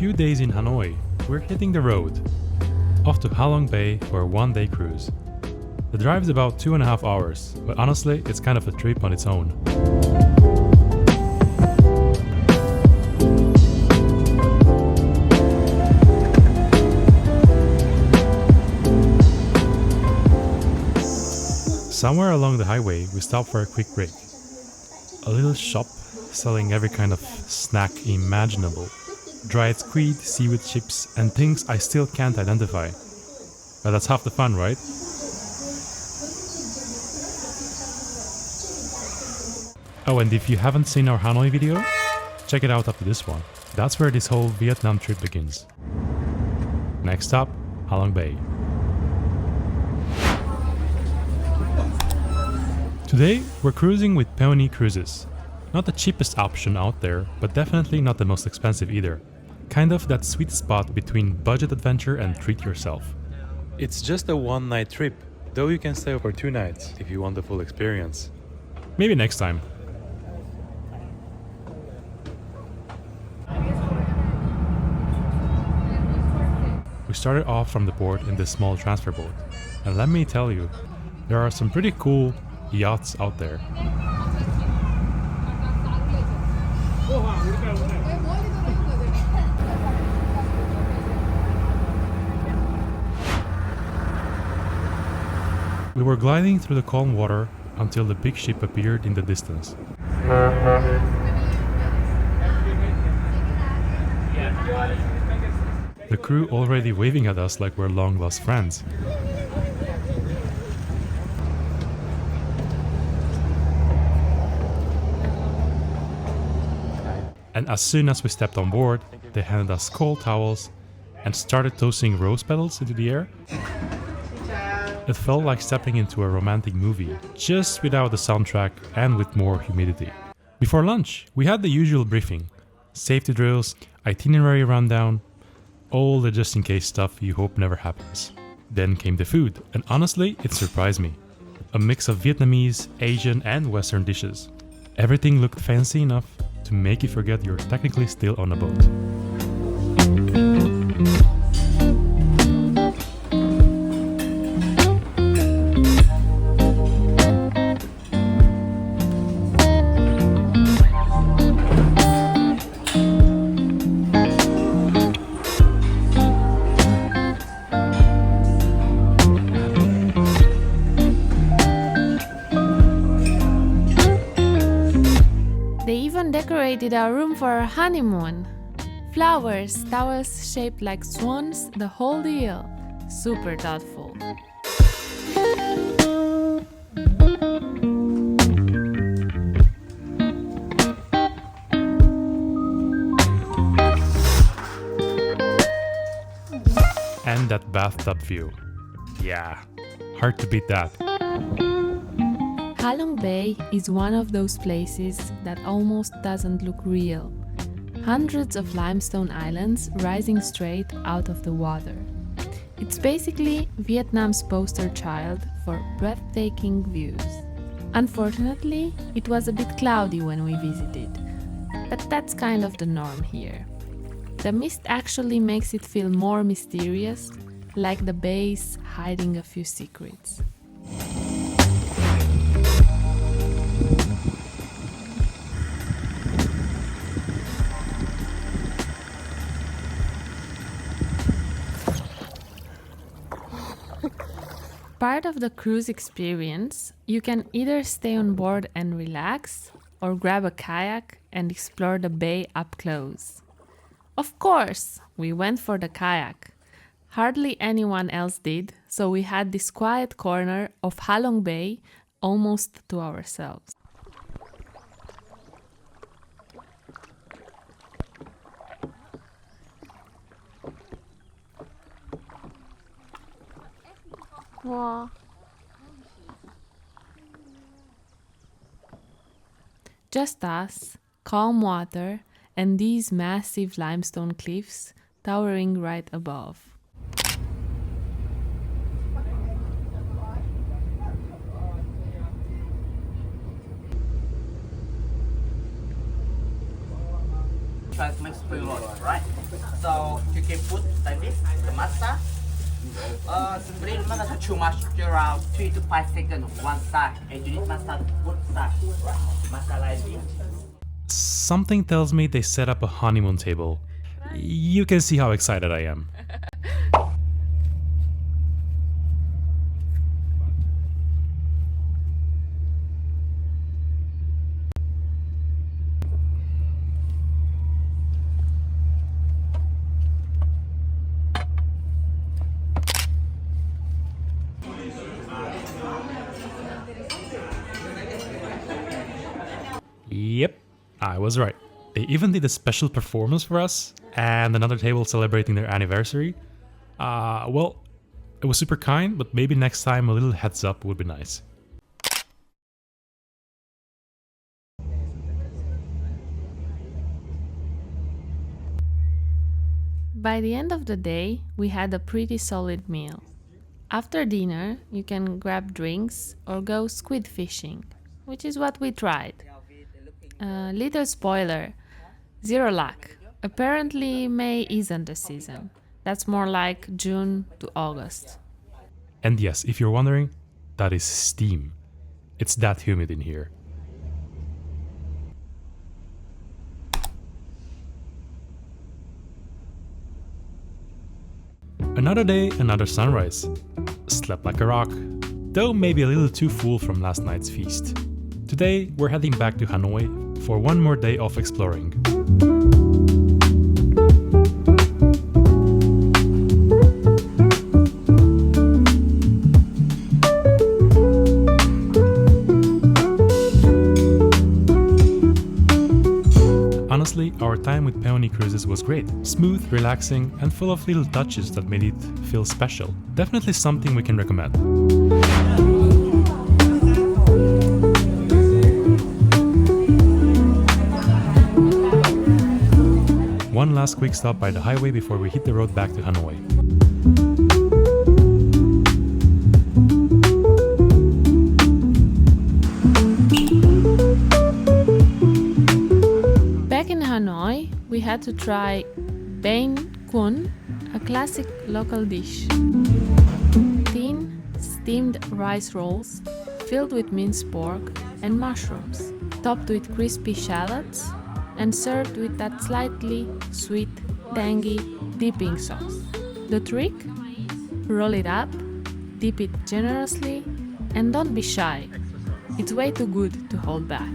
few days in Hanoi, we're hitting the road, off to Halong Bay for a one-day cruise. The drive's about 2.5 hours, but honestly, it's kind of a trip on its own. Somewhere along the highway, we stopped for a quick break. A little shop selling every kind of snack imaginable. Dried squid, seaweed chips, and things I still can't identify. But that's half the fun, right? Oh, and if you haven't seen our Hanoi video, check it out after this one. That's where this whole Vietnam trip begins. Next stop, Halong Bay. Today, we're cruising with Peony Cruises. Not the cheapest option out there, but definitely not the most expensive either. Kind of that sweet spot between budget adventure and treat yourself. It's just a one-night trip, though you can stay for 2 nights if you want the full experience. Maybe next time. We started off from the port in this small transfer boat, and let me tell you, there are some pretty cool yachts out there. We were gliding through the calm water until the big ship appeared in the distance. The crew already waving at us like we're long-lost friends. And as soon as we stepped on board, they handed us cold towels and started tossing rose petals into the air. It felt like stepping into a romantic movie, just without the soundtrack and with more humidity. Before lunch, we had the usual briefing. Safety drills, itinerary rundown, all the just-in-case stuff you hope never happens. Then came the food, and honestly, it surprised me. A mix of Vietnamese, Asian and Western dishes. Everything looked fancy enough to make you forget you're technically still on a boat. They even decorated our room for our honeymoon. Flowers, towels shaped like swans, the whole deal. Super thoughtful. And that bathtub view. Yeah, hard to beat that. Halong Bay is one of those places that almost doesn't look real. Hundreds of limestone islands rising straight out of the water. It's basically Vietnam's poster child for breathtaking views. Unfortunately, it was a bit cloudy when we visited, but that's kind of the norm here. The mist actually makes it feel more mysterious, like the bay's hiding a few secrets. Part of the cruise experience, you can either stay on board and relax, or grab a kayak and explore the bay up close. Of course, we went for the kayak. Hardly anyone else did, so we had this quiet corner of Halong Bay almost to ourselves. Wow. Just us, calm water, and these massive limestone cliffs towering right above. try to make spring roll, right? So you can put like this, the masa. Spring not too much, around 3 to 5 seconds one side, and you need masa both side. Masa like this. Something tells me they set up a honeymoon table. You can see how excited I am. Yep, I was right. They even did a special performance for us and another table celebrating their anniversary. Well, it was super kind, but maybe next time a little heads up would be nice. By the end of the day, we had a pretty solid meal. After dinner, you can grab drinks or go squid fishing, which is what we tried. Little spoiler, zero luck. Apparently May isn't the season. That's more like June to August. And yes, if you're wondering, that is steam. It's that humid in here. Another day, another sunrise. Slept like a rock, though maybe a little too full from last night's feast. Today, we're heading back to Hanoi for one more day of exploring. Honestly, our time with Peony Cruises was great. Smooth, relaxing, and full of little touches that made it feel special. Definitely something we can recommend. One last quick stop by the highway before we hit the road back to Hanoi. Back in Hanoi, we had to try Bain Kun, a classic local dish. Thin, steamed rice rolls filled with minced pork and mushrooms, topped with crispy shallots, and served with that slightly sweet, tangy dipping sauce. The trick? Roll it up, dip it generously, and don't be shy. It's way too good to hold back.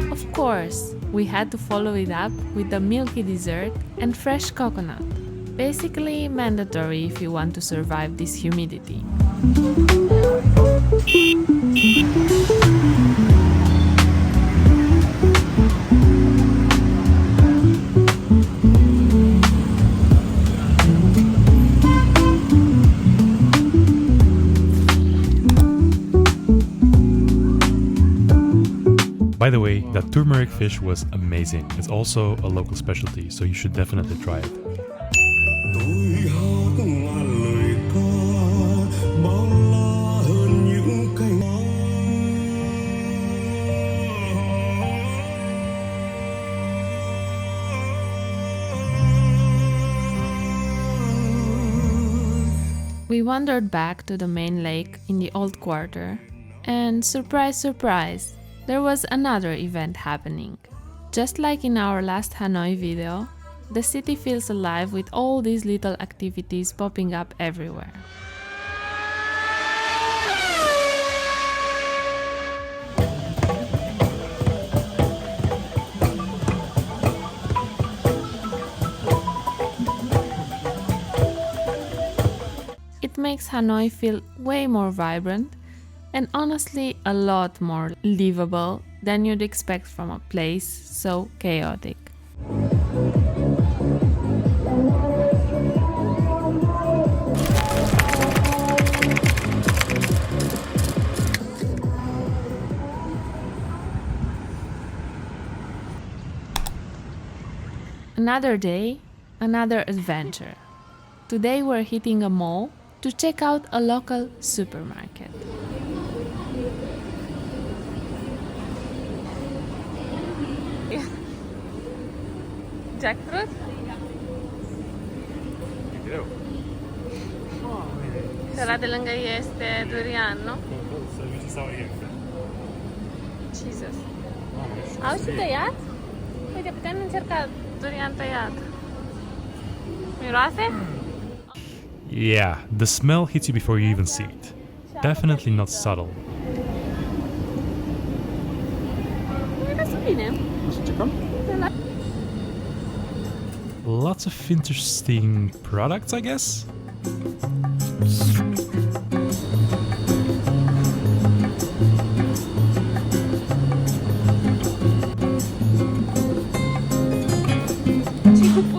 Of course, we had to follow it up with the milky dessert and fresh coconut. Basically mandatory if you want to survive this humidity. By the way, that turmeric fish was amazing. It's also a local specialty, so you should definitely try it. We wandered back to the main lake in the old quarter, and surprise, surprise, there was another event happening. Just like in our last Hanoi video, the city feels alive with all these little activities popping up everywhere. It makes Hanoi feel way more vibrant and honestly a lot more livable than you'd expect from a place so chaotic. Another day, another adventure. Today we're hitting a mall to check out a local supermarket. Jackfruit? Ăla de lângă este durian, nu? Jesus. Auzi și tăiat? Uite, putem încerca durian tăiat. Miroase? Yeah, the smell hits you before you even see it. Definitely not subtle. Miroase bine. Lots of interesting products, I guess?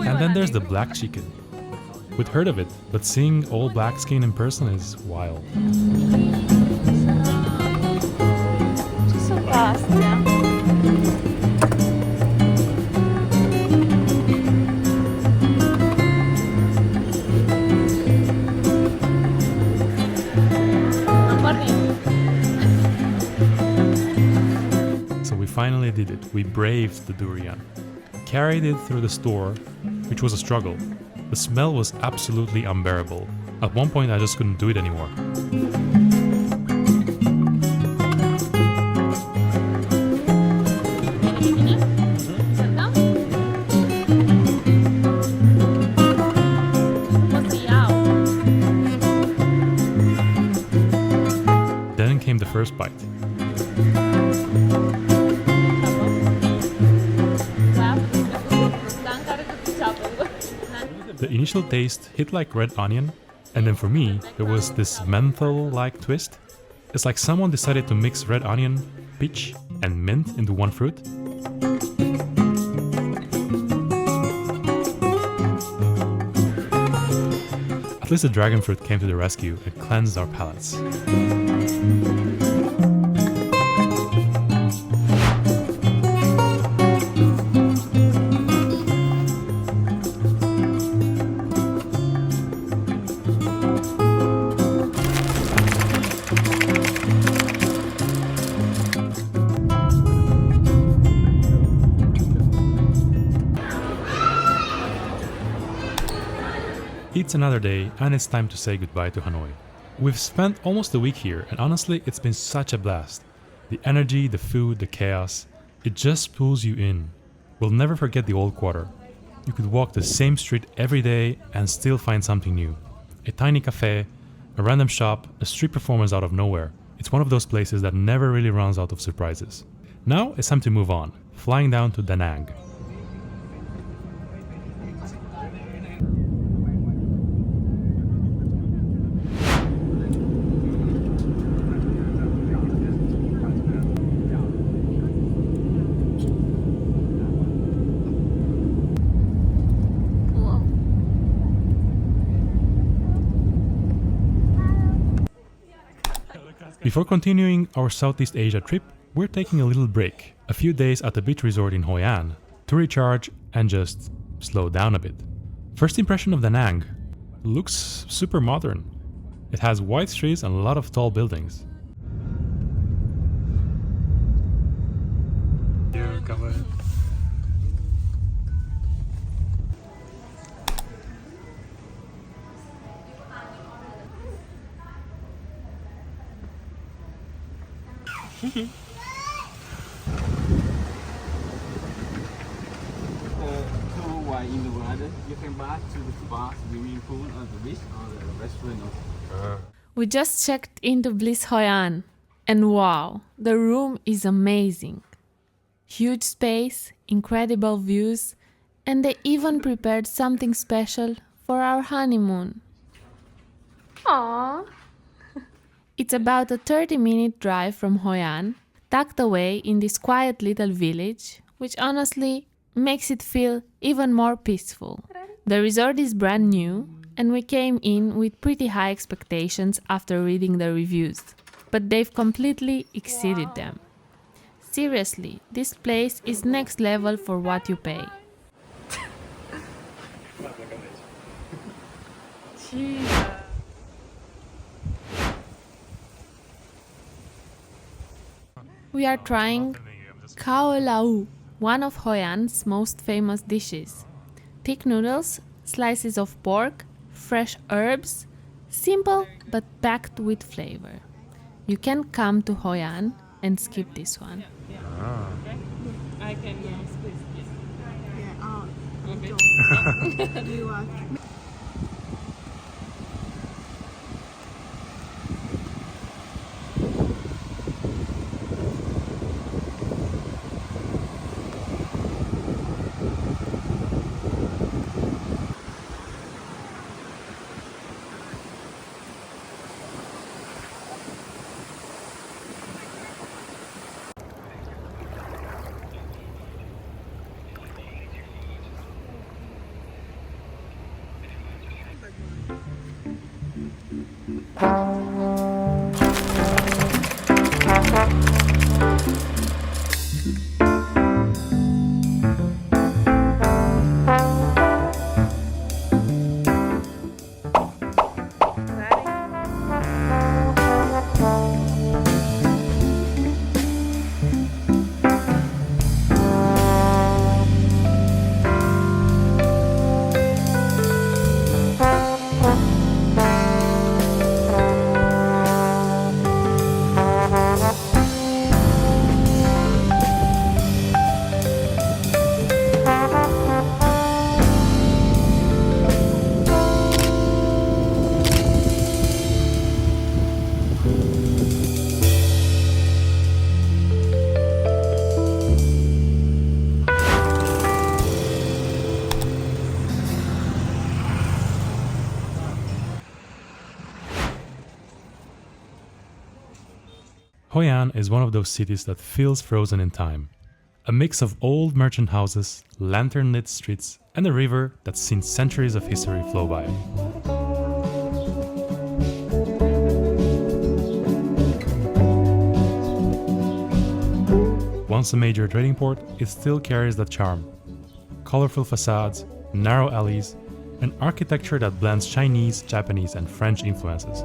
And then there's the black chicken. We'd heard of it, but seeing all black skin in person is wild. Ce sunt astea? So we finally did it. We braved the durian. Carried it through the store, which was a struggle. The smell was absolutely unbearable. At one point I just couldn't do it anymore. Then came the first bite. The initial taste hit like red onion, and then for me, there was this menthol-like twist. It's like someone decided to mix red onion, peach, and mint into one fruit. At least the dragon fruit came to the rescue and cleansed our palates. It's another day and it's time to say goodbye to Hanoi. We've spent almost a week here and honestly it's been such a blast. The energy, the food, the chaos, it just pulls you in. We'll never forget the old quarter. You could walk the same street every day and still find something new. A tiny cafe, a random shop, a street performance out of nowhere. It's one of those places that never really runs out of surprises. Now it's time to move on, flying down to Da Nang. Before continuing our Southeast Asia trip, we're taking a little break, a few days at the beach resort in Hoi An, to recharge and just slow down a bit. First impression of Da Nang. Looks super modern. It has wide streets and a lot of tall buildings. While in the water, you can bath to the spa, swimming pool, or the beach, or the restaurant. We just checked into Bliss Hoi An, and wow, the room is amazing. Huge space, incredible views, and they even prepared something special for our honeymoon. Aww! It's about a 30-minute drive from Hoi An, tucked away in this quiet little village, which honestly makes it feel even more peaceful. The resort is brand new, and we came in with pretty high expectations after reading the reviews, but they've completely exceeded them. Seriously, this place is next level for what you pay. We are trying khao lau, one of Hoi An's most famous dishes. Thick noodles, slices of pork, fresh herbs, simple but packed with flavor. You can come to Hoi An and skip this one. I can squeeze this. Hoi An is one of those cities that feels frozen in time. A mix of old merchant houses, lantern-lit streets, and a river that's seen centuries of history flow by. Once a major trading port, it still carries that charm. Colorful facades, narrow alleys, and architecture that blends Chinese, Japanese, and French influences.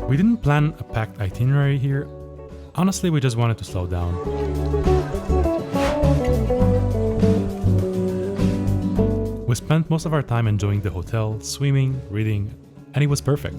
We didn't plan a packed itinerary here. Honestly, we just wanted to slow down. We spent most of our time enjoying the hotel, swimming, reading, and it was perfect.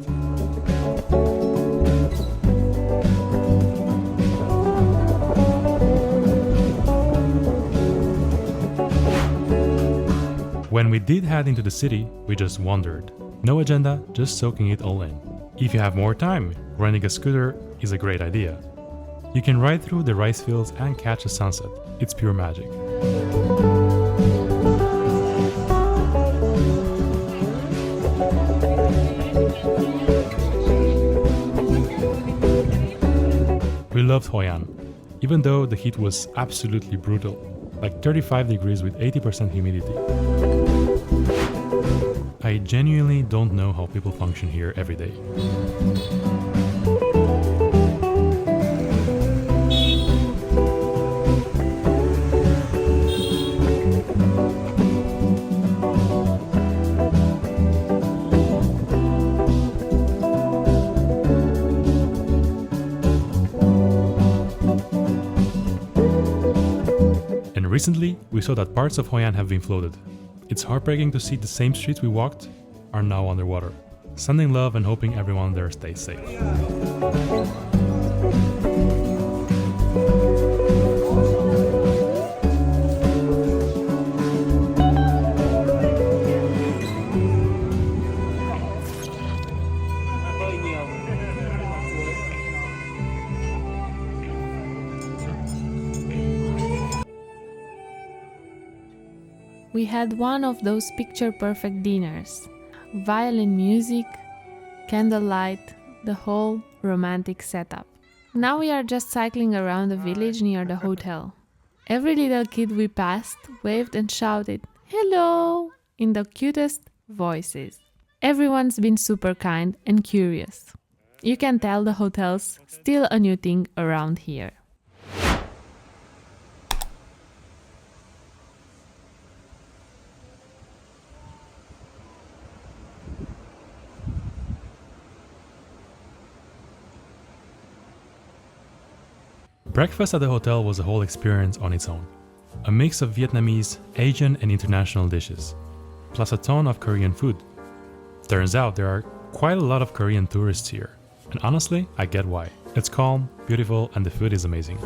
When we did head into the city, we just wandered. No agenda, just soaking it all in. If you have more time, renting a scooter is a great idea. You can ride through the rice fields and catch a sunset. It's pure magic. We loved Hoi An, even though the heat was absolutely brutal, like 35 degrees with 80% humidity. I genuinely don't know how people function here every day. And recently, we saw that parts of Hoi An have been flooded. It's heartbreaking to see the same streets we walked are now underwater. Sending love and hoping everyone there stays safe. We had one of those picture-perfect dinners. Violin music, candlelight, the whole romantic setup. Now we are just cycling around the village near the hotel. Every little kid we passed waved and shouted, "Hello!" in the cutest voices. Everyone's been super kind and curious. You can tell the hotel's still a new thing around here. Breakfast at the hotel was a whole experience on its own. A mix of Vietnamese, Asian and international dishes, plus a ton of Korean food. Turns out there are quite a lot of Korean tourists here, and honestly, I get why. It's calm, beautiful, and the food is amazing.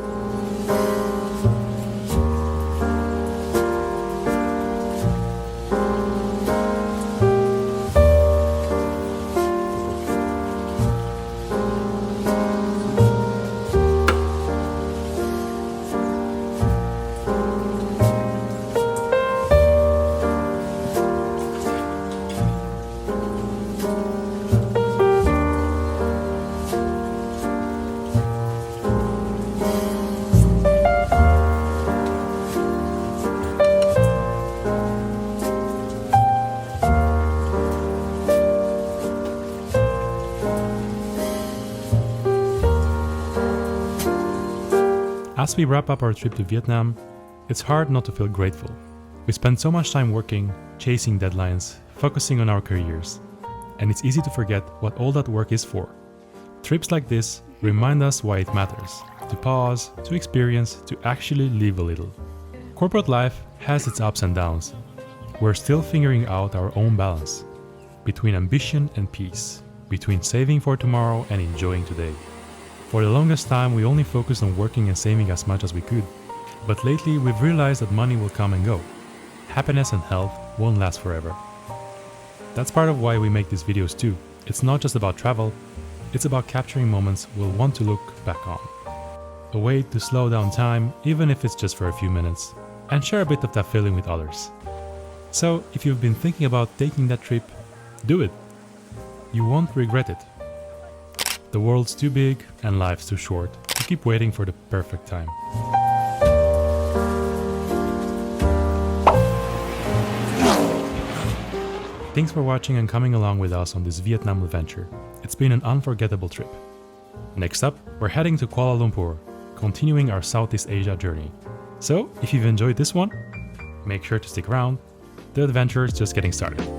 As we wrap up our trip to Vietnam, it's hard not to feel grateful. We spend so much time working, chasing deadlines, focusing on our careers, and it's easy to forget what all that work is for. Trips like this remind us why it matters, to pause, to experience, to actually live a little. Corporate life has its ups and downs. We're still figuring out our own balance between ambition and peace, between saving for tomorrow and enjoying today. For the longest time, we only focused on working and saving as much as we could. But lately, we've realized that money will come and go. Happiness and health won't last forever. That's part of why we make these videos too. It's not just about travel, it's about capturing moments we'll want to look back on. A way to slow down time, even if it's just for a few minutes, and share a bit of that feeling with others. So, if you've been thinking about taking that trip, do it. You won't regret it. The world's too big and life's too short to keep waiting for the perfect time. Thanks for watching and coming along with us on this Vietnam adventure. It's been an unforgettable trip. Next up, we're heading to Kuala Lumpur, continuing our Southeast Asia journey. So, if you've enjoyed this one, make sure to stick around. The adventure is just getting started.